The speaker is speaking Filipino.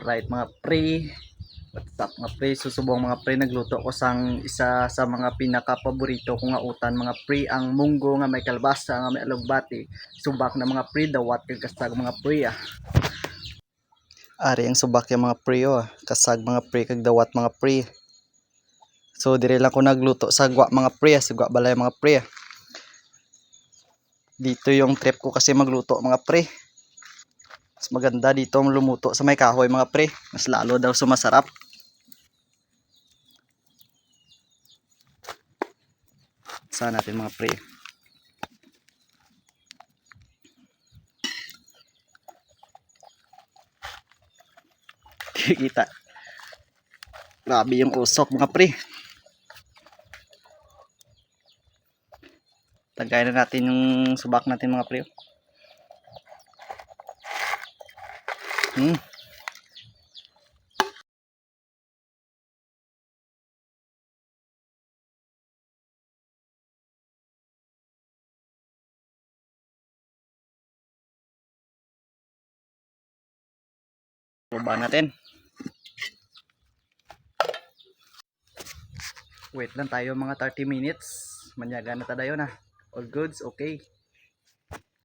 Alright mga pre, what's up mga pre, susubong mga pre, nagluto ko sang isa sa mga pinaka-paborito ko nga utan mga pre, ang munggo nga may kalbasa nga may alugbati, subak na mga pre, dawat kag kasag mga pre Ari ang subak yung mga pre kasag mga pre kag dawat mga pre. So dire lang ko nagluto sa gwa mga pre, sa gwa balay mga pre. Dito yung trip ko kasi magluto mga pre. Mas maganda dito lumuto sa may kahoy mga pre, mas lalo daw sumasarap. Saan natin mga pre. Kita. Grabe yung usok mga pre. Tagay na natin yung subak natin mga pre. Tuba natin. Wait lang tayo mga 30 minutes. Manyaga na tayo na. All goods, okay.